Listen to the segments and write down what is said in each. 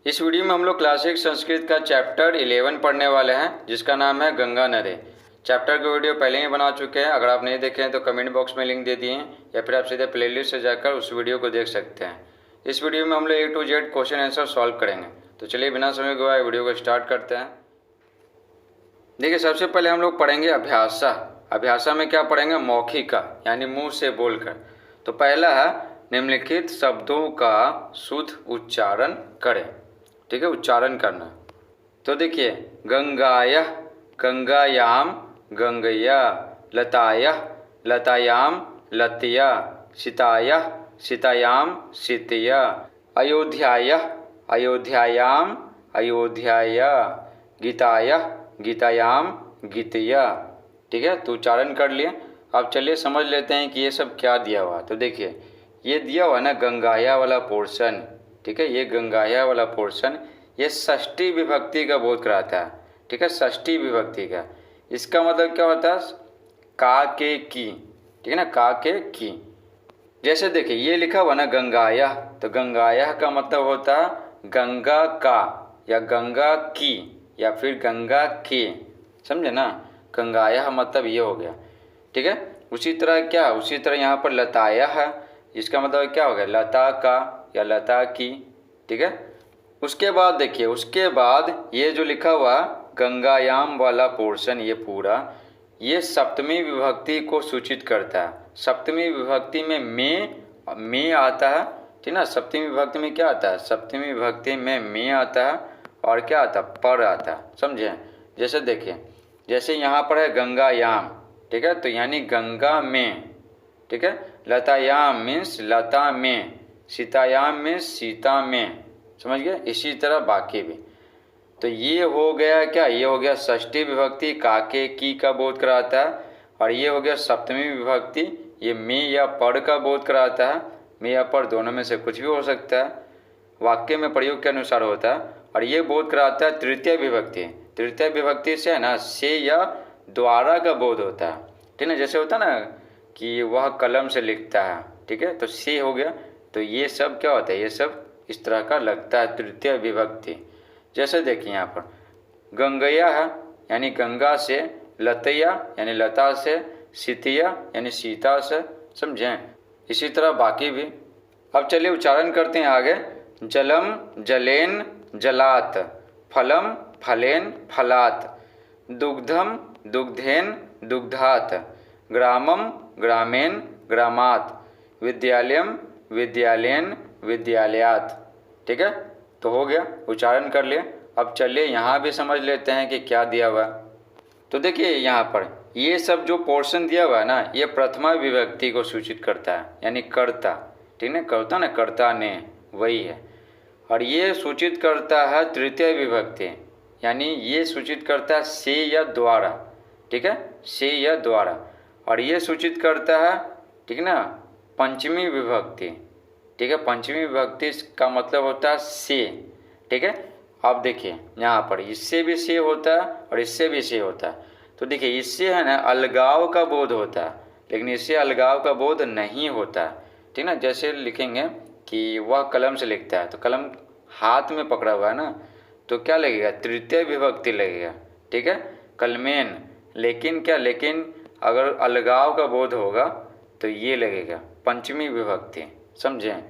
इस वीडियो में हम लोग क्लासिक संस्कृत का चैप्टर 11 पढ़ने वाले हैं, जिसका नाम है गंगा नदी। चैप्टर का वीडियो पहले ही बना चुके हैं। अगर आप नहीं देखे हैं तो कमेंट बॉक्स में लिंक दे दिए हैं, या फिर आप सीधे प्लेलिस्ट से जाकर उस वीडियो को देख सकते हैं। इस वीडियो में हम लोग A to Z question answer solve करेंगे। तो चलिए बिना समय गवाए वीडियो को स्टार्ट करते हैं। देखिए, सबसे पहले हम लोग पढ़ेंगे अभ्यासा। अभ्यासा में क्या पढ़ेंगे? मौखिका, यानी मुंह से बोलकर। तो पहला है निम्नलिखित शब्दों का शुद्ध उच्चारण करें। ठीक है, उच्चारण करना। तो देखिए, गंगाया, गंगायाम, गंगया, लताया, लतायाम, लतिया, सीताया, सीतायाम, सीतिया, अयोध्याया, अयोध्यायाम, अयोध्याया, गीताया, गीतायाम, गीतिया। ठीक है, तो उच्चारण कर लिए। अब चलिए समझ लेते हैं कि ये सब क्या दिया हुआ। तो देखिए, ये दिया हुआ ना गंगाया वाला पोर्शन। ठीक है, ये गंगाया वाला पोर्शन ये षष्ठी विभक्ति का बोध कराता है। ठीक है, षष्ठी विभक्ति का। इसका मतलब क्या होता है? का के की। ठीक है ना, का के की। जैसे देखिए, ये लिखा हुआ ना गंगाया, तो गंगाया का मतलब होता है गंगा का, या गंगा की, या फिर गंगा के। समझे ना, गंगाया मतलब ये हो गया। ठीक है, उसी तरह यहाँ पर लताया है। इसका मतलब क्या हो गया? लता का या लता की। ठीक है, उसके बाद देखिए, उसके बाद ये जो लिखा हुआ गंगायाम वाला पोर्शन, ये पूरा ये सप्तमी विभक्ति को सूचित करता है। सप्तमी विभक्ति में में आता है। ठीक ना, सप्तमी विभक्ति में क्या आता है? सप्तमी विभक्ति में में आता है, और क्या आता है? पर आता है। समझे? जैसे देखिए, जैसे यहाँ पर है गंगायाम। ठीक है, तो यानी गंगा में। ठीक है, लतायाम मीन्स लता में, सीतायाम मीन्स सीता में। समझ गए? इसी तरह बाकी भी। तो ये हो गया क्या? ये हो गया षष्ठी विभक्ति, काके की का बोध कराता है। और ये हो गया सप्तमी विभक्ति, ये में या पर का बोध कराता है। में या पर दोनों में से कुछ भी हो सकता है, वाक्य में प्रयोग के अनुसार होता है। और ये बोध कराता है तृतीय विभक्ति। तृतीय विभक्ति से है ना, से या द्वारा का बोध होता है। ठीक है, जैसे होता है ना कि वह कलम से लिखता है। ठीक है, तो से हो गया। तो ये सब क्या होता है? ये सब इस तरह का लगता है तृतीय विभक्ति। जैसे देखिए, यहाँ पर गंगया है यानी गंगा से, लतया यानी लता से, सीतिया यानी सीता से। समझें? इसी तरह बाकी भी। अब चलिए उच्चारण करते हैं आगे। जलम जलेन जलात, फलम फलेन फलात, दुग्धम दुग्धेन दुग्धात, ग्रामम ग्रामेन ग्रामात, विद्यालयम विद्यालयन विद्यालयात। ठीक है, तो हो गया, उच्चारण कर लिए। अब चलिए यहाँ भी समझ लेते हैं कि क्या दिया हुआ। तो देखिए, यहाँ पर ये सब जो पोर्शन दिया हुआ है ना, ये प्रथमा विभक्ति को सूचित करता है, यानी कर्ता। ठीक है, कर्ता ना, कर्ता ने, वही है। और ये सूचित करता है तृतीय विभक्ति, यानी ये सूचित करता है से या द्वारा। ठीक है, से या द्वारा। और ये सूचित करता है, ठीक है ना, पंचमी विभक्ति। ठीक है, पंचमी विभक्ति का मतलब होता है से। ठीक है, अब देखिए यहाँ पर इससे भी से होता है और इससे भी से होता है। तो देखिए, इससे है ना अलगाव का बोध होता है, लेकिन इससे अलगाव का बोध नहीं होता। ठीक ना, जैसे लिखेंगे कि वह कलम से लिखता है, तो कलम हाथ में पकड़ा हुआ है ना, तो क्या लगेगा? तृतीय विभक्ति लगेगा। ठीक है, कलमेन। लेकिन क्या, लेकिन अगर अलगाव का बोध होगा तो ये लगेगा पंचमी विभक्ति। समझें?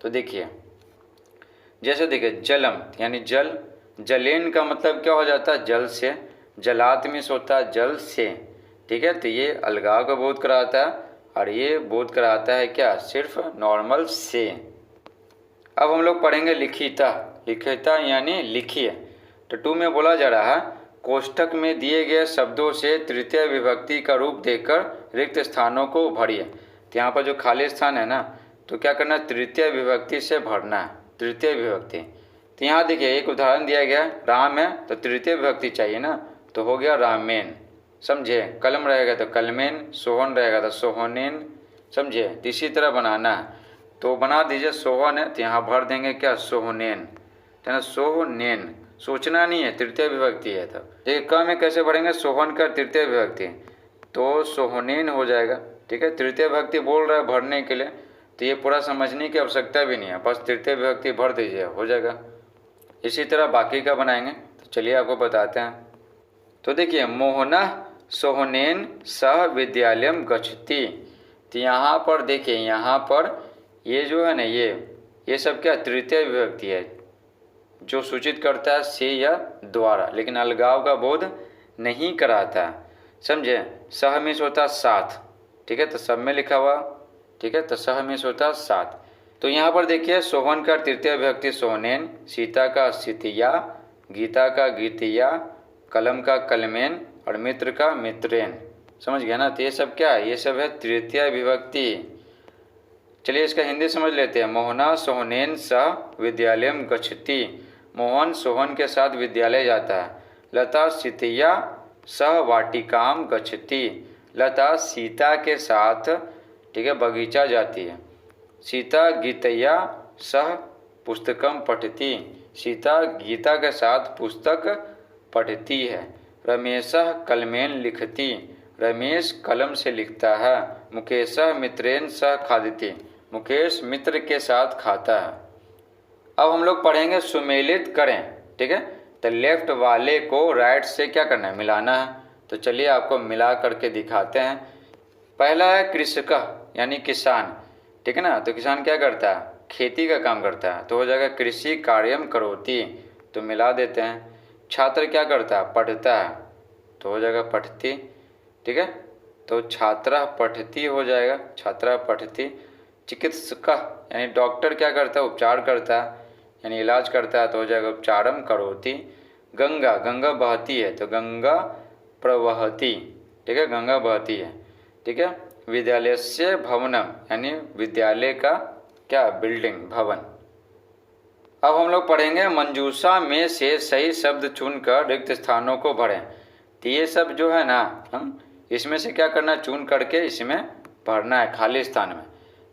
तो देखिए, जैसे देखिए, जलम यानी जल, जलेन का मतलब क्या हो जाता है? जल से। जलात मीन्स होता है जल से। ठीक है, तो ये अलगाव का बोध कराता है, और ये बोध कराता है क्या? सिर्फ नॉर्मल से। अब हम लोग पढ़ेंगे लिखिता। लिखिता यानी लिखिए। तो 2 में बोला जा रहा है, कोष्ठक में दिए गए शब्दों से तृतीय विभक्ति का रूप देकर रिक्त स्थानों को भरिए। तो यहाँ पर जो खाली स्थान है ना, तो क्या करना? तृतीय विभक्ति से भरना है, तृतीय विभक्ति। तो यहाँ देखिए, एक उदाहरण दिया गया, राम है तो तृतीय विभक्ति चाहिए ना, तो हो गया रामेन। समझे? कलम रहेगा तो कलमेन, सोहन रहेगा तो सोहनेन। समझे? तो इसी तरह बनाना है, तो बना दीजिए सोहन है तो यहाँ भर देंगे क्या? सोहनेन। तो ना सोहनेन, सोचना नहीं है, तृतीय विभक्ति है। तो देखिए, क में कैसे भरेंगे? सोहन का तृतीय विभक्ति, तो सोहनेन हो जाएगा। ठीक है, तृतीय विभक्ति बोल रहा है भरने के लिए, तो ये पूरा समझने की आवश्यकता भी नहीं है, बस तृतीय विभक्ति भर दीजिए, हो जाएगा। इसी तरह बाकी का बनाएंगे। तो चलिए आपको बताते हैं। तो देखिए, मोहनः सोहनेन सह विद्यालयम गच्छति। तो यहाँ पर देखिए, यहाँ पर ये जो है ना, ये सब क्या तृतीय विभक्ति है जो सूचित करता है से या द्वारा, लेकिन अलगाव का बोध नहीं कराता। समझे? सह मीन्स होता है साथ, ठीक है, तो सब में लिखा हुआ, ठीक है, तो सह मीन्स होता है साथ। तो यहाँ पर देखिए, सोहन का तृतीय विभक्ति सोहनेन, सीता का सीतिया, गीता का गीतिया, कलम का कलमेन और मित्र का मित्रेन। समझ गया ना? तो ये सब क्या है? ये सब है तृतीय विभक्ति। चलिए इसका हिंदी समझ लेते हैं। मोहना सोहनेन सह विद्यालयम गच्छति। मोहन सोहन के साथ विद्यालय जाता है। लता सीतिया सह वाटिकाम गच्छति। लता सीता के साथ, ठीक है, बगीचा जाती है। सीता गीतया सह पुस्तकम पठति। सीता गीता के साथ पुस्तक पढ़ती है। रमेशः कलमेन लिखति। रमेश कलम से लिखता है। मुकेशः मित्रेण सह खादति। मुकेश मित्र के साथ खाता है। अब हम लोग पढ़ेंगे सुमेलित करें, ठीक है। तो लेफ्ट वाले को राइट से क्या करना है? मिलाना है। तो चलिए आपको मिला करके दिखाते हैं। पहला है कृषक यानी किसान, ठीक है ना। तो किसान क्या करता है? खेती का काम करता है, तो हो जाएगा कृषि कार्यम करोति। तो मिला देते हैं। छात्र क्या करता है? पढ़ता है, तो हो जाएगा पठती, ठीक है। तो छात्रा पठती हो जाएगा, छात्रा पठती। चिकित्सक यानी डॉक्टर क्या करता है? उपचार करता है यानी इलाज करता है, तो हो जाएगा उपचारम करोति। गंगा, गंगा बहती है, तो गंगा प्रवहती, ठीक है, गंगा बहती है, ठीक है। विद्यालयस्य भवनम यानी विद्यालय का क्या? बिल्डिंग, भवन। अब हम लोग पढ़ेंगे मंजूषा में से सही शब्द चुनकर रिक्त स्थानों को भरें। तो ये सब जो है ना, हम इसमें से क्या करना? चुन करके इसमें भरना है खाली स्थान में,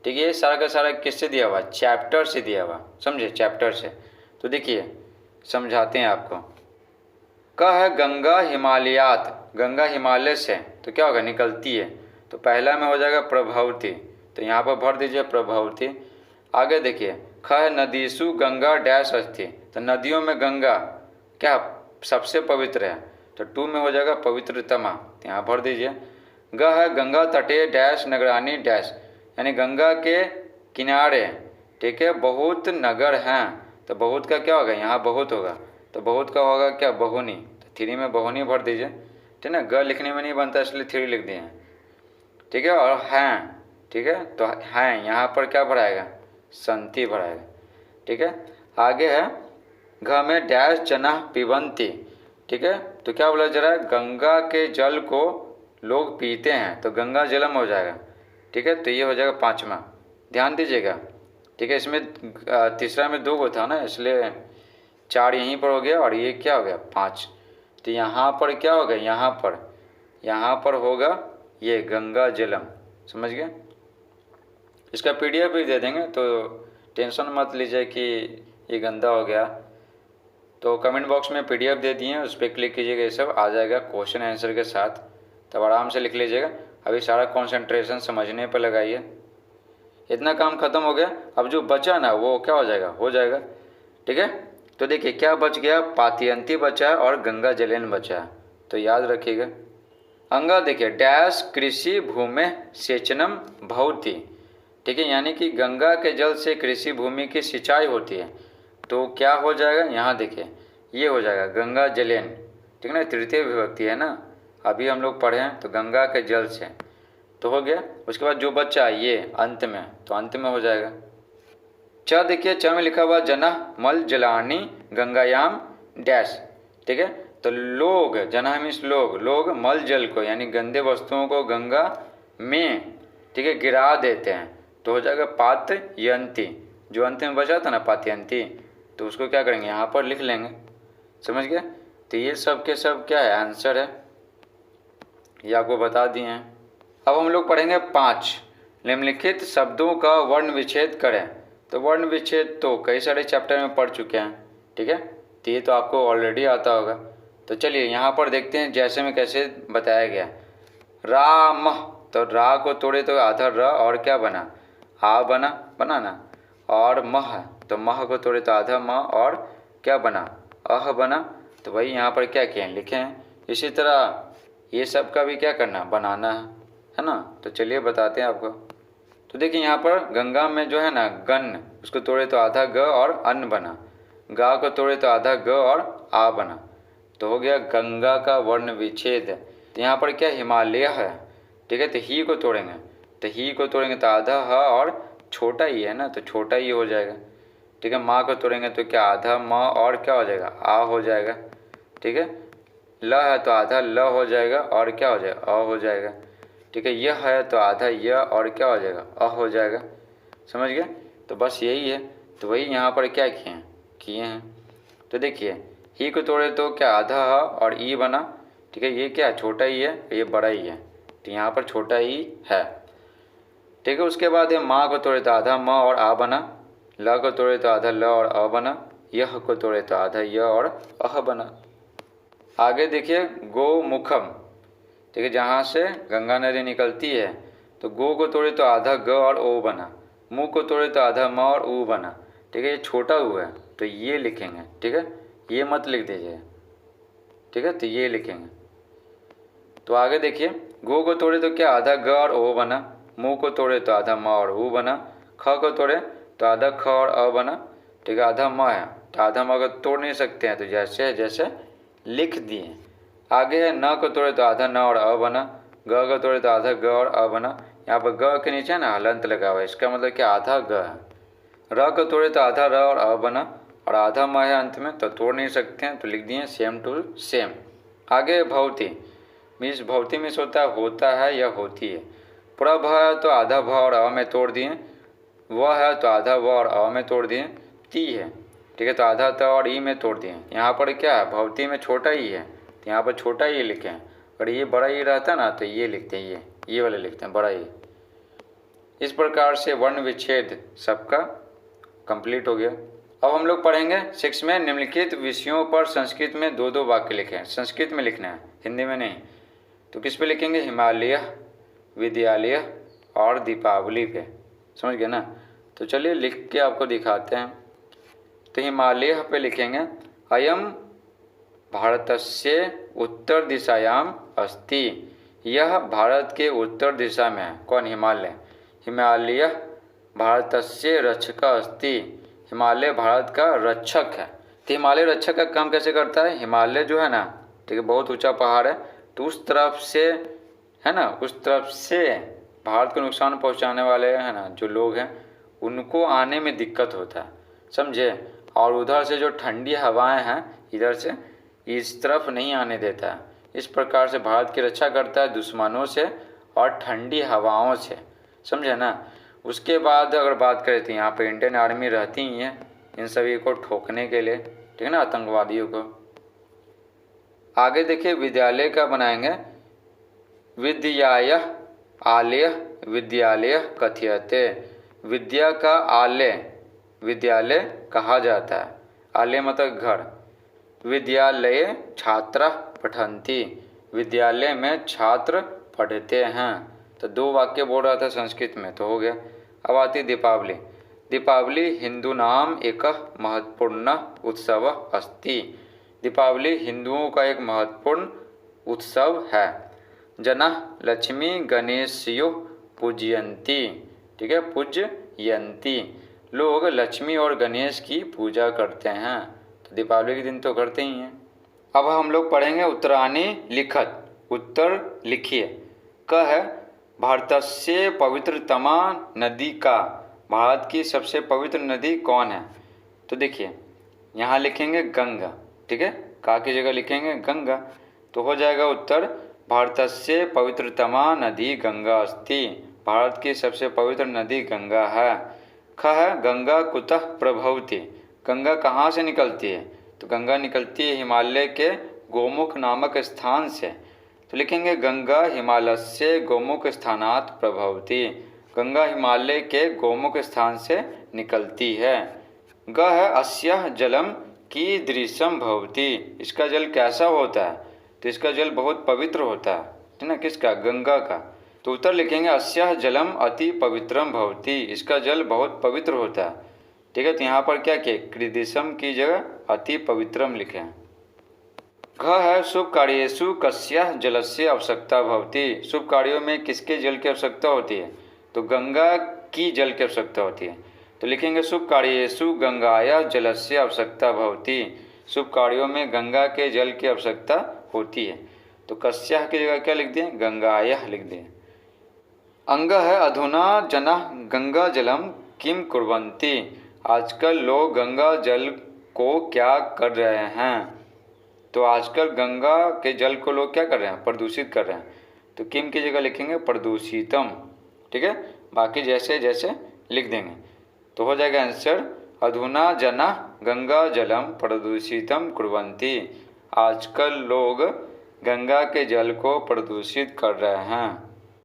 ठीक है। ये सारा का सारा किससे दिया हुआ? चैप्टर से दिया हुआ, समझे? चैप्टर से। तो देखिए समझाते हैं आपको। क है गंगा हिमालयात, गंगा हिमालय से, तो क्या होगा? निकलती है। तो पहला में हो जाएगा प्रभवती, तो यहाँ पर भर दीजिए प्रभवती। आगे देखिए, ख है नदीसु गंगा डैश अस्ति। तो नदियों में गंगा क्या सबसे पवित्र है, तो 2 में हो जाएगा पवित्रतमा, तो यहाँ भर दीजिए। ग है गंगा तटे डैश नगरानी डैश, यानी गंगा के किनारे, ठीक है, बहुत नगर हैं। तो बहुत का क्या होगा? यहाँ बहुत होगा, तो बहुत का होगा क्या? बहुनी, तो 3 में बहुनी भर दीजिए, ठीक है ना। ग लिखने में नहीं बनता इसलिए 3 लिख दिए हैं, ठीक है। और हैं, ठीक है, तो हैं यहाँ पर क्या भराएगा? संति भराएगा, ठीक है। आगे है घ में डैश जना पिबंती, ठीक है। तो क्या बोला जा रहा है? गंगा के जल को लोग पीते हैं, तो गंगा जलम हो जाएगा, ठीक है। तो ये हो जाएगा 5वां, ध्यान दीजिएगा, ठीक है। इसमें तीसरा में 2 को था ना, इसलिए 4 यहीं पर हो गया और ये क्या हो गया? 5। तो यहाँ पर क्या होगा? यहाँ पर होगा ये गंगा जलम, समझ गए। इसका PDF भी दे देंगे, तो टेंशन मत लीजिए कि ये गंदा हो गया। तो कमेंट बॉक्स में PDF दे दिए, उस पर क्लिक कीजिएगा, ये सब आ जाएगा क्वेश्चन आंसर के साथ, तब आराम से लिख लीजिएगा। अभी सारा कंसंट्रेशन समझने पर लगाइए। इतना काम खत्म हो गया। अब जो बचा ना वो क्या हो जाएगा? हो जाएगा, ठीक है। तो देखिए क्या बच गया? पातियंती बचा है और गंगा जलेन बचा है, तो याद रखिएगा। अंगा देखिए, डैश कृषि भूमि सेचनम भवति, ठीक है, यानी कि गंगा के जल से कृषि भूमि की सिंचाई होती है। तो क्या हो जाएगा? यहाँ देखिए ये हो जाएगा गंगा जलेन, ठीक है ना, तृतीय विभक्ति है ना, अभी हम लोग पढ़े हैं। तो गंगा के जल से तो हो गया। उसके बाद जो बच्चा ये अंत में, तो अंत में हो जाएगा। च देखिए, च में लिखा हुआ जना मल जलानी गंगायाम डैश, ठीक है। तो लोग, जना मीन्स लोग, लोग मल जल को यानी गंदे वस्तुओं को गंगा में, ठीक है, गिरा देते हैं। तो हो जाएगा पातयंती, जो अंत में बचा था ना पातयंती, तो उसको क्या करेंगे? यहाँ पर लिख लेंगे, समझ गए। तो ये सब के सब क्या है? आंसर है, ये आपको बता दिए हैं। अब हम लोग पढ़ेंगे 5 निम्नलिखित शब्दों का वर्ण विच्छेद करें। तो वर्ण विच्छेद तो कई सारे चैप्टर में पढ़ चुके हैं, ठीक है, तो ये तो आपको ऑलरेडी आता होगा। तो चलिए यहाँ पर देखते हैं जैसे में कैसे बताया गया। राम, तो रा को तोड़े तो आधा र और क्या बना? आ बना ना। और मह, तो मह को तोड़े तो आधा म और क्या बना, अह बना। तो वही यहाँ पर क्या किए हैं, लिखे हैं। इसी तरह ये सब का भी क्या करना, बनाना है ना। तो चलिए बताते हैं आपको। तो देखिए यहाँ पर गंगा में जो है ना गन, उसको तोड़े तो आधा ग और अन्न बना। गा को तोड़े तो आधा ग और आ बना। तो हो गया गंगा का वर्ण विच्छेद। तो यहाँ पर क्या हिमालय है, ठीक है। तो ही को तोड़ेंगे, तो ही को तोड़ेंगे तो आधा ह और छोटा ही है ना, तो छोटा ही हो जाएगा, ठीक है। माँ को तोड़ेंगे तो क्या आधा म और क्या हो जाएगा, आ हो जाएगा, ठीक है। ल है तो आधा ल हो जाएगा और क्या हो जाएगा, अ हो जाएगा, ठीक है। यह है तो आधा य और क्या हो जाएगा, अ हो जाएगा। समझ गए। तो बस यही है। तो वही यहाँ पर क्या किए हैं। तो देखिए ही को तोड़े तो क्या आधा ह और ई बना, ठीक है। ये क्या छोटा ही है, ये बड़ा ही है, तो यहाँ पर छोटा ही है, ठीक है। उसके बाद ये माँ को तोड़े तो आधा म और आ बना। ल को तोड़े तो आधा ल और अ बना। यह को तोड़े तो आधा य और अह बना। आगे देखिए गोमुखम, ठीक है, जहाँ से गंगा नदी निकलती है। तो गो को तोड़े तो आधा ग और ओ बना। मुँह को तोड़े तो आधा म और ऊ बना, ठीक है। ये छोटा ऊ है तो ये लिखेंगे, ठीक है। ये मत लिख दीजिए, ठीक है, तो ये लिखेंगे। तो आगे देखिए गो को तोड़े तो क्या आधा ग और ओ बना। मुँह को तोड़े तो आधा म और ऊ बना। ख को तोड़े तो आधा ख और अ बना, ठीक है। आधा म है तो आधा म को तोड़ नहीं सकते हैं, तो जैसे जैसे लिख दिए। आगे है न को तोड़े तो आधा न और अ बना। ग को तोड़े तो आधा ग और अ बना। यहाँ पर ग के नीचे ना हलंत लगा हुआ है, इसका मतलब क्या आधा ग है। र को तोड़े तो आधा र और अ बना, और आधा म है अंत में, तो तोड़ नहीं सकते हैं, तो लिख दिए सेम टू सेम। आगे भवती मीन्स भवती मीन्स होता है या होती है। पूरा भ है तो आधा भ और अ में तोड़ दिए। वह है तो आधा व और अ में तोड़ दिए। ती है, ठीक है, तो आधा त और ई में तोड़ दिए। यहाँ पर क्या है, भवती में छोटा ही है, तो यहाँ पर छोटा ही लिखे हैं। अगर ये बड़ा ही रहता ना तो ये लिखते हैं, ये वाले लिखते हैं बड़ा ही। इस प्रकार से वर्ण विच्छेद सबका कंप्लीट हो गया। अब हम लोग पढ़ेंगे 6 में निम्नलिखित विषयों पर संस्कृत में 2-2 वाक्य लिखें। संस्कृत में लिखना है, हिंदी में नहीं। तो किस पे लिखेंगे, हिमालय, विद्यालय और दीपावली पे। समझ गए ना। तो चलिए लिख के आपको दिखाते हैं। तो हिमालय पे लिखेंगे अयम भारतस्य उत्तर दिशायाम अस्ति। यह भारत के उत्तर दिशा में है। कौन, हिमालय। हिमालय भारतस्य रक्षक अस्ति। हिमालय भारत का रक्षक है। तो हिमालय रक्षक का काम कैसे करता है, हिमालय जो है ना, ठीक है, बहुत ऊंचा पहाड़ है, तो उस तरफ से है ना, उस तरफ से भारत को नुकसान पहुंचाने वाले है ना जो लोग हैं, उनको आने में दिक्कत होता है, समझे। और उधर से जो ठंडी हवाएं हैं इधर से इस तरफ नहीं आने देता है। इस प्रकार से भारत की रक्षा करता है दुश्मनों से और ठंडी हवाओं से, समझे ना। उसके बाद अगर बात करें तो यहाँ पर इंडियन आर्मी रहती ही है इन सभी को ठोकने के लिए, ठीक है ना, आतंकवादियों को। आगे देखिए विद्यालय का बनाएंगे, विद्याय आलय विद्यालय कथ्यते। विद्या का आलय विद्यालय कहा जाता है। आलय मतलब घर। विद्यालय छात्र पठन्ति, विद्यालय में छात्र पढ़ते हैं। तो 2 वाक्य बोल रहा था संस्कृत में, तो हो गया। अब आती दीपावली। दीपावली हिंदूनाम एक महत्वपूर्ण उत्सव अस्ति। दीपावली हिंदुओं का एक महत्वपूर्ण उत्सव है। जनः लक्ष्मी गणेशयो पूजयन्ति, ठीक है, पूजयन्ति। लोग लक्ष्मी और गणेश की पूजा करते हैं, तो दीपावली के दिन तो करते ही हैं। अब हम लोग पढ़ेंगे उत्तराणी लिखत, उत्तर लिखिए। क है भारतस्य पवित्रतमा नदी का, भारत की सबसे पवित्र नदी कौन है। तो देखिए यहाँ लिखेंगे गंगा, ठीक है, का की जगह लिखेंगे गंगा, तो हो जाएगा उत्तर भारतस्य पवित्रतमा नदी गंगा अस्ति। भारत की सबसे पवित्र नदी गंगा है। ख है गंगा कुतः प्रभवति, गंगा कहाँ से निकलती है। तो गंगा निकलती है हिमालय के गोमुख नामक स्थान से, तो लिखेंगे गंगा हिमालयस्य गोमुख स्थानात् प्रभवति। गंगा हिमालय के गोमुख स्थान से निकलती है। ग है अस्यः जलम कीदृशं भवति, इसका जल कैसा होता है। तो इसका जल बहुत पवित्र होता है ना, किसका, गंगा का। तो उत्तर लिखेंगे अस्यः जलम अति पवित्रम भवति, इसका जल बहुत पवित्र होता है। ठीक है। तो यहाँ पर क्या किए, कृदिशम की जगह अति पवित्रम लिखे हैं। घ है शुभ कार्येषु कस्य जलस्य आवश्यकता भवति। शुभ कार्यों में किसके जल की आवश्यकता होती है, तो गंगा की जल की आवश्यकता होती है। तो लिखेंगे शुभ कार्येषु गंगाया जलस्य आवश्यकता भवति। शुभ कार्यों में गंगा के जल की आवश्यकता होती है। तो कस्यः की जगह क्या लिख दिए, गंगायः लिख दिए। अंग है अधुना जना गंगा जलम किम कुर्वन्ति। आजकल लोग गंगा जल को क्या कर रहे हैं। तो आजकल गंगा के जल को लोग क्या कर रहे हैं, प्रदूषित कर रहे हैं। तो किम की जगह लिखेंगे प्रदूषितम। ठीक है, बाकी जैसे जैसे लिख देंगे तो हो जाएगा आंसर अधुना जना गंगा जलम प्रदूषितम कुर्वन्ति। आजकल लोग गंगा के जल को प्रदूषित कर रहे हैं।